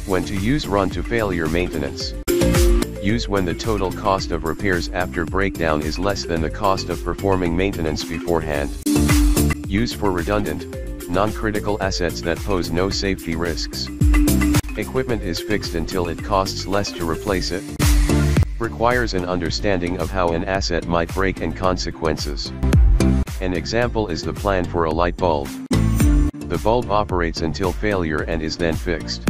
When to use run to failure maintenance. Use when the total cost of repairs after breakdown is less than the cost of performing maintenance beforehand. Use for redundant, non-critical assets that pose no safety risks. Equipment is fixed until it costs less to replace it. Requires an understanding of how an asset might break and consequences. An example is the plan for a light bulb. The bulb operates until failure and is then fixed.